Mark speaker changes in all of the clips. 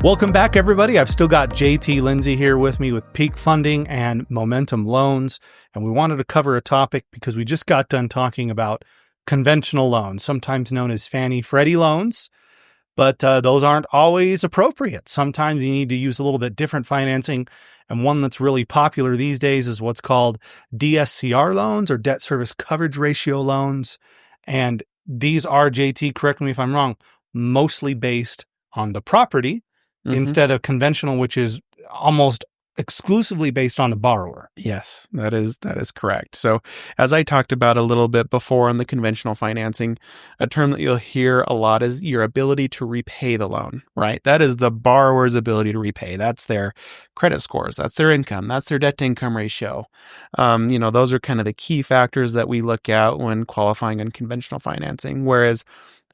Speaker 1: Welcome back, everybody. I've still got JT Lindsay here with me with Peak Funding and Momentum Loans. And we wanted to cover a topic because we just got done talking about conventional loans, sometimes known as Fannie Freddie loans. But those aren't always appropriate. Sometimes you need to use a little bit different financing. And one that's really popular these days is what's called DSCR loans, or debt service coverage ratio loans. And these are, JT, correct me if I'm wrong, mostly based on the property instead of conventional, which is almost exclusively based on the borrower.
Speaker 2: Yes, that is correct. So as I talked about a little bit before on the conventional financing, a term that you'll hear a lot is your ability to repay the loan, right? That is the borrower's ability to repay. That's their credit scores. That's their income. That's their debt to income ratio. Those are kind of the key factors that we look at when qualifying on conventional financing. Whereas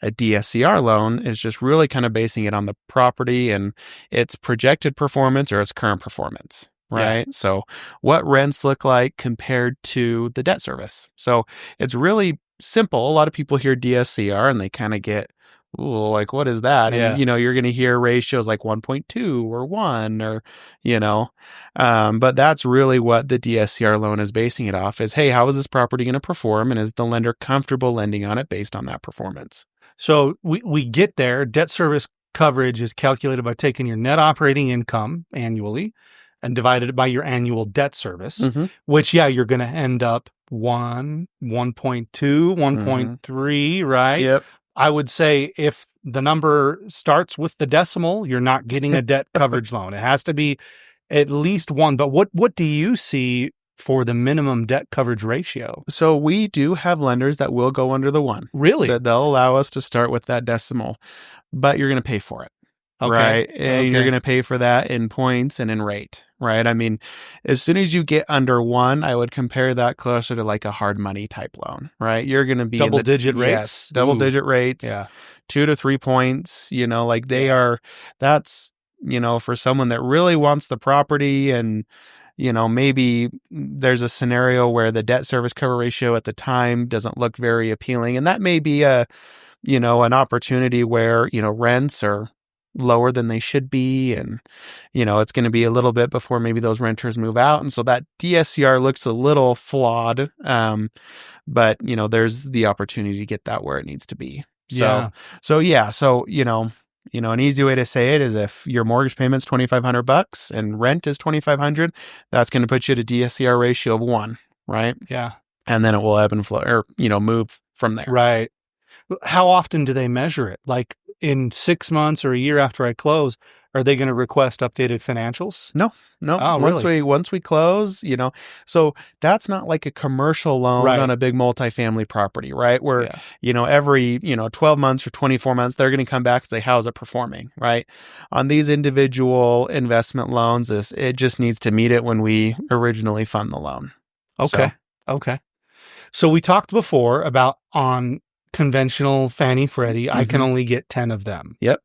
Speaker 2: a DSCR loan is just really kind of basing it on the property and its projected performance or its current performance, right? Yeah. So what rents look like compared to the debt service. So it's really simple. A lot of people hear DSCR and they kind of get, ooh, like, what is that?
Speaker 1: Yeah.
Speaker 2: And, you're going to hear ratios like 1.2 or 1 or, but that's really what the DSCR loan is basing it off is, hey, how is this property going to perform? And is the lender comfortable lending on it based on that performance?
Speaker 1: So we get there. Debt service coverage is calculated by taking your net operating income annually and divided it by your annual debt service, which, you're going to end up 1, 1.2, 1.3, right?
Speaker 2: Yep.
Speaker 1: I would say if the number starts with the decimal, you're not getting a debt coverage loan. It has to be at least 1. But what do you see for the minimum debt coverage ratio?
Speaker 2: So we do have lenders that will go under the 1.
Speaker 1: Really?
Speaker 2: That they'll allow us to start with that decimal, but you're going to pay for it.
Speaker 1: Okay.
Speaker 2: Right. And you're going to pay for that in points and in rate. Right. I mean, as soon as you get under 1, I would compare that closer to like a hard money type loan. Right. You're going to be
Speaker 1: double digit rates.
Speaker 2: Yes, double digit rates.
Speaker 1: Yeah.
Speaker 2: 2 to 3 points. That's for someone that really wants the property and maybe there's a scenario where the debt service cover ratio at the time doesn't look very appealing. And that may be an opportunity where, rents are lower than they should be. And, it's going to be a little bit before maybe those renters move out. And so that DSCR looks a little flawed. But, there's the opportunity to get that where it needs to be. So an easy way to say it is if your mortgage payment's $2,500 and rent is $2,500, that's going to put you at a DSCR ratio of 1, right?
Speaker 1: Yeah.
Speaker 2: And then it will ebb and flow or, move from there.
Speaker 1: Right. How often do they measure it? Like in 6 months or a year after I close, are they going to request updated financials?
Speaker 2: No.
Speaker 1: Oh, really?
Speaker 2: Once we close, so that's not like a commercial loan on a big multifamily property, right? Where, every, 12 months or 24 months, they're going to come back and say, how's it performing, right? On these individual investment loans, it just needs to meet it when we originally fund the loan.
Speaker 1: Okay. So we talked before about on conventional Fannie Freddie, I can only get 10 of them.
Speaker 2: Yep.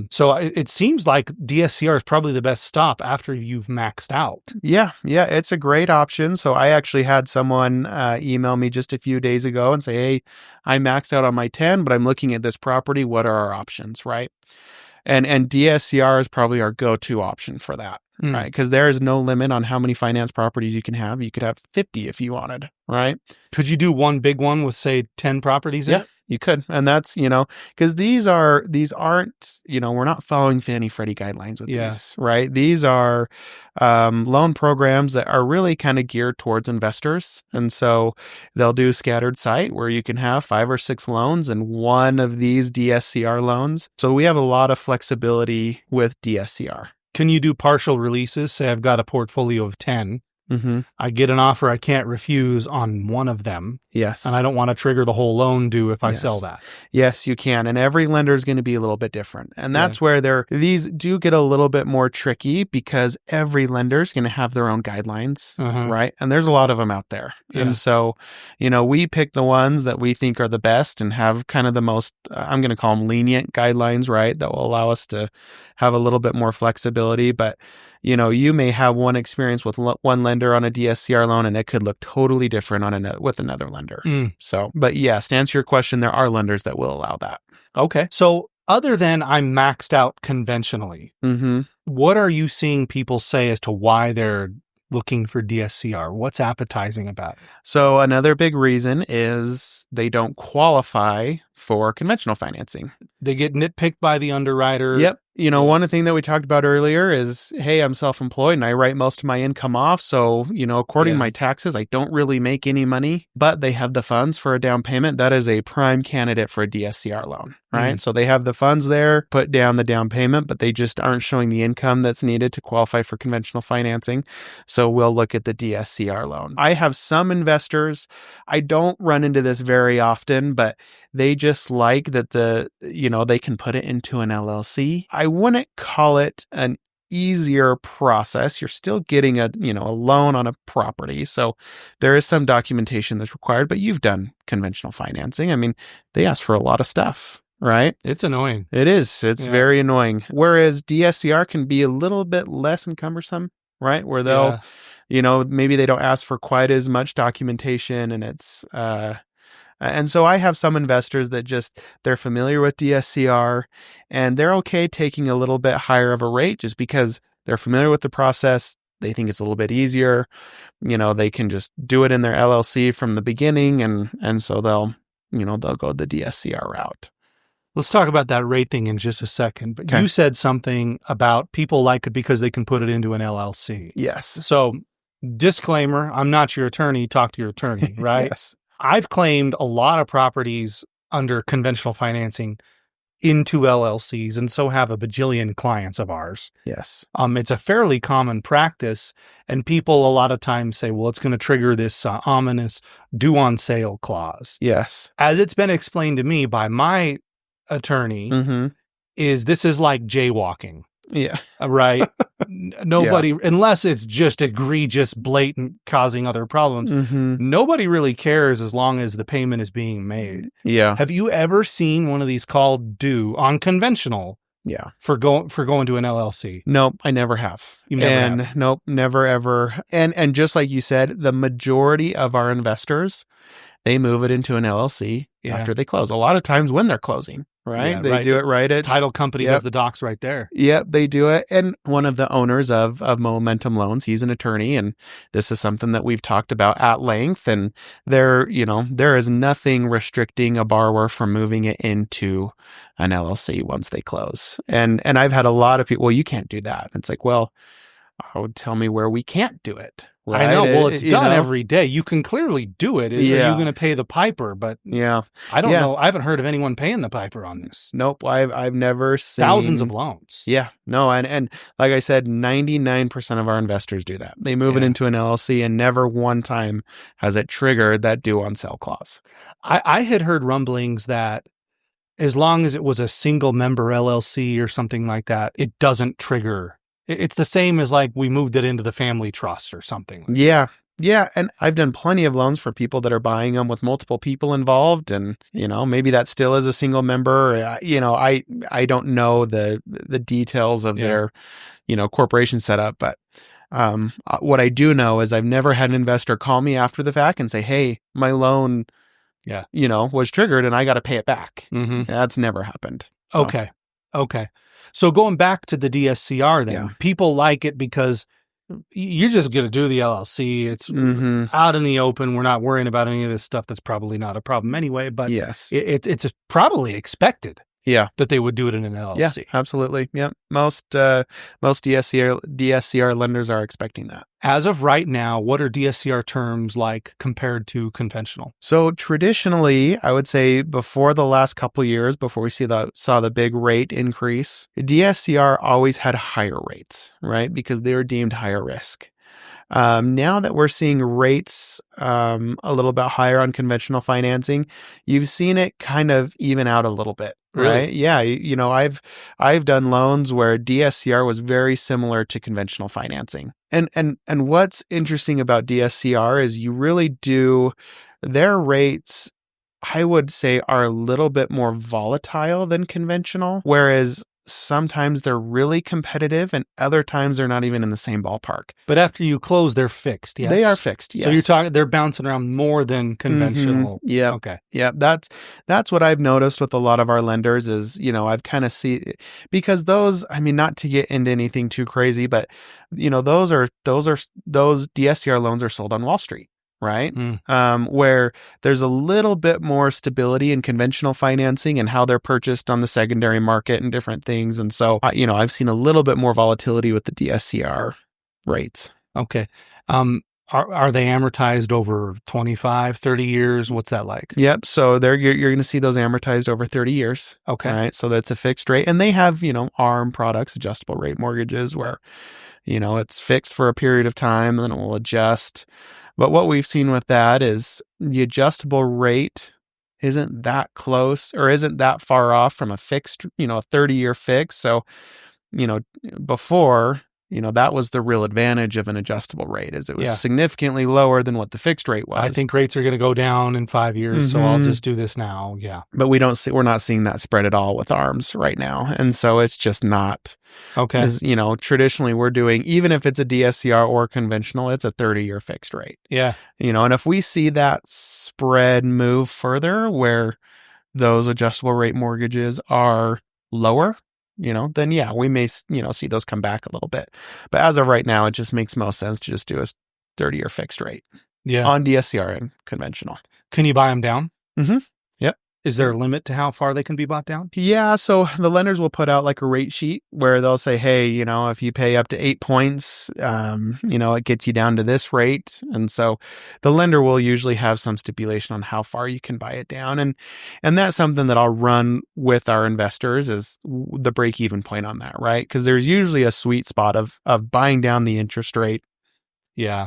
Speaker 1: So it seems like DSCR is probably the best stop after you've maxed out.
Speaker 2: Yeah, it's a great option. So I actually had someone email me just a few days ago and say, hey, I maxed out on my 10, but I'm looking at this property. What are our options, right? And DSCR is probably our go-to option for that, right? Because there is no limit on how many finance properties you can have. You could have 50 if you wanted, right?
Speaker 1: Could you do one big one with, say, 10 properties in it?
Speaker 2: You could. And that's, because these aren't, we're not following Fannie Freddie guidelines with these, right? These are loan programs that are really kind of geared towards investors. And so they'll do scattered site where you can have 5 or 6 loans in one of these DSCR loans. So we have a lot of flexibility with DSCR.
Speaker 1: Can you do partial releases? Say I've got a portfolio of 10. I get an offer I can't refuse on one of them.
Speaker 2: Yes.
Speaker 1: And I don't want to trigger the whole loan due if I sell that.
Speaker 2: Yes, you can. And every lender is going to be a little bit different. And that's where these do get a little bit more tricky because every lender is going to have their own guidelines, right? And there's a lot of them out there. Yeah. And so, we pick the ones that we think are the best and have kind of the most, I'm going to call them lenient guidelines, right? That will allow us to have a little bit more flexibility. But, you may have one experience with one lender on a DSCR loan and it could look totally different on with another lender. So, but yes, to answer your question, there are lenders that will allow that.
Speaker 1: Okay. So Other than I'm maxed out conventionally,
Speaker 2: Mm-hmm.
Speaker 1: what are you seeing people say as to why they're looking for DSCR? What's appetizing about it?
Speaker 2: So another big reason is they don't qualify for conventional financing.
Speaker 1: They get nitpicked by the underwriter.
Speaker 2: Yep. One thing that we talked about earlier is, hey, I'm self-employed and I write most of my income off. So, according to my taxes, I don't really make any money, but they have the funds for a down payment. That is a prime candidate for a DSCR loan, right? So they have the funds there, put down the down payment, but they just aren't showing the income that's needed to qualify for conventional financing. So we'll look at the DSCR loan. I have some investors, I don't run into this very often, but they just like that they can put it into an LLC. I wouldn't call it an easier process. You're still getting a loan on a property. So there is some documentation that's required, but you've done conventional financing. I mean, they ask for a lot of stuff, right?
Speaker 1: It's annoying.
Speaker 2: It is. It's very annoying. Whereas DSCR can be a little bit less cumbersome, right? Where they'll, maybe they don't ask for quite as much documentation and it's, and so I have some investors that they're familiar with DSCR and they're okay taking a little bit higher of a rate just because they're familiar with the process. They think it's a little bit easier. They can just do it in their LLC from the beginning. And so they'll go the DSCR route.
Speaker 1: Let's talk about that rate thing in just a second. But you said something about people like it because they can put it into an LLC.
Speaker 2: Yes.
Speaker 1: So disclaimer, I'm not your attorney. Talk to your attorney, right?
Speaker 2: Yes.
Speaker 1: I've claimed a lot of properties under conventional financing into LLCs, and so have a bajillion clients of ours.
Speaker 2: Yes.
Speaker 1: It's a fairly common practice, and people a lot of times say, well, it's going to trigger this ominous due on sale clause.
Speaker 2: Yes.
Speaker 1: As it's been explained to me by my attorney, this is like jaywalking.
Speaker 2: Yeah.
Speaker 1: Right? Nobody, unless it's just egregious, blatant, causing other problems, nobody really cares as long as the payment is being made.
Speaker 2: Yeah.
Speaker 1: Have you ever seen one of these called due on conventional?
Speaker 2: Yeah.
Speaker 1: For going to an LLC?
Speaker 2: Nope, I never have.
Speaker 1: You never have?
Speaker 2: Nope, never ever. And just like you said, the majority of our investors, they move it into an LLC after they close. A lot of times when they're closing, right?
Speaker 1: Yeah,
Speaker 2: they do it right at
Speaker 1: title company does the docs right there.
Speaker 2: Yep, they do it. And one of the owners of Momentum Loans, he's an attorney, and this is something that we've talked about at length. And there is nothing restricting a borrower from moving it into an LLC once they close. And I've had a lot of people, well, you can't do that. It's like, well, I would tell me where we can't do it. Right?
Speaker 1: I know. Well, it's done every day. You can clearly do it. Are you going to pay the piper? But I don't know. I haven't heard of anyone paying the piper on this.
Speaker 2: Nope. I've never seen
Speaker 1: thousands of loans.
Speaker 2: Yeah. No. And like I said, 99% of our investors do that. They move it into an LLC and never one time has it triggered that due on sale clause.
Speaker 1: I had heard rumblings that as long as it was a single member LLC or something like that, it doesn't trigger. It's the same as like we moved it into the family trust or something.
Speaker 2: Yeah. Yeah. And I've done plenty of loans for people that are buying them with multiple people involved. And, maybe that still is a single member. I don't know the details of their, corporation setup. But what I do know is I've never had an investor call me after the fact and say, hey, my loan, was triggered and I got to pay it back. That's never happened. So.
Speaker 1: Okay. So going back to the DSCR then, people like it because you're just going to do the LLC. It's out in the open. We're not worrying about any of this stuff. That's probably not a problem anyway, but it's probably expected that they would do it in an LLC.
Speaker 2: Yeah, absolutely. Yeah. Most DSCR lenders are expecting that.
Speaker 1: As of right now, what are DSCR terms like compared to conventional?
Speaker 2: So traditionally, I would say before the last couple of years, before we saw the big rate increase, DSCR always had higher rates, right? Because they were deemed higher risk. Now that we're seeing rates a little bit higher on conventional financing, you've seen it kind of even out a little bit. Right?
Speaker 1: Really?
Speaker 2: Yeah. I've done loans where DSCR was very similar to conventional financing. And what's interesting about DSCR is you really do, their rates, I would say, are a little bit more volatile than conventional. Whereas sometimes they're really competitive and other times they're not even in the same ballpark.
Speaker 1: But after you close, they're fixed. Yes,
Speaker 2: They are fixed. Yes.
Speaker 1: So you're talking they're bouncing around more than conventional.
Speaker 2: Yeah.
Speaker 1: Okay.
Speaker 2: Yeah. That's what I've noticed with a lot of our lenders is, I've kind of because those, I mean, not to get into anything too crazy, but those DSCR loans are sold on Wall Street. Right. Where there's a little bit more stability in conventional financing and how they're purchased on the secondary market and different things. And so, I've seen a little bit more volatility with the DSCR rates.
Speaker 1: Okay. Are they amortized over 25, 30 years? What's that like?
Speaker 2: Yep. So you're going to see those amortized over 30 years.
Speaker 1: Okay.
Speaker 2: Right. So that's a fixed rate. And they have, ARM products, adjustable rate mortgages where, it's fixed for a period of time and then it will adjust. But what we've seen with that is the adjustable rate isn't that close or isn't that far off from a fixed, a 30-year fix. So, before, that was the real advantage of an adjustable rate is it was significantly lower than what the fixed rate was.
Speaker 1: I think rates are going to go down in 5 years, so I'll just do this now. Yeah.
Speaker 2: But we're not seeing that spread at all with ARMs right now. And so it's just not.
Speaker 1: Okay.
Speaker 2: Because, traditionally we're doing, even if it's a DSCR or conventional, it's a 30-year fixed rate.
Speaker 1: Yeah.
Speaker 2: And if we see that spread move further where those adjustable rate mortgages are lower, then we may, see those come back a little bit. But as of right now, it just makes most sense to just do a 30-year fixed rate on DSCR and conventional.
Speaker 1: Can you buy them down?
Speaker 2: Mm-hmm. Yep.
Speaker 1: Is there a limit to how far they can be bought down?
Speaker 2: Yeah. So the lenders will put out like a rate sheet where they'll say, hey, if you pay up to 8 points, it gets you down to this rate. And so the lender will usually have some stipulation on how far you can buy it down. And that's something that I'll run with our investors is the break even point on that, right? Because there's usually a sweet spot of buying down the interest rate.
Speaker 1: Yeah.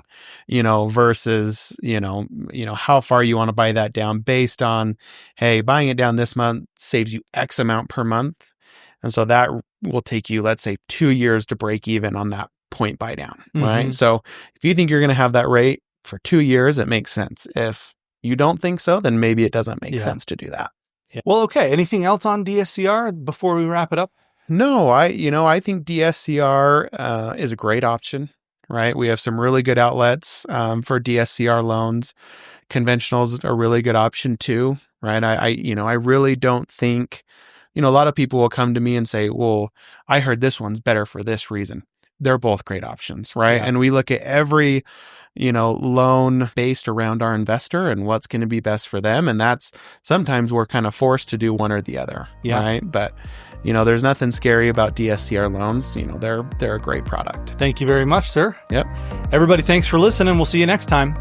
Speaker 2: Versus, how far you want to buy that down based on, hey, buying it down this month saves you X amount per month. And so that will take you, let's say 2 years to break even on that point buy down, right? So if you think you're going to have that rate for 2 years, it makes sense. If you don't think so, then maybe it doesn't make sense to do that.
Speaker 1: Yeah. Well, okay. Anything else on DSCR before we wrap it up?
Speaker 2: No, I think DSCR is a great option. Right. We have some really good outlets for DSCR loans. Conventionals are a really good option too. Right. I really don't think, a lot of people will come to me and say, well, I heard this one's better for this reason. They're both great options. Right. Yeah. And we look at every, loan based around our investor and what's going to be best for them. And that's sometimes we're kind of forced to do one or the other. Yeah. Right. But, there's nothing scary about DSCR loans. They're a great product.
Speaker 1: Thank you very much, sir.
Speaker 2: Yep.
Speaker 1: Everybody, thanks for listening. We'll see you next time.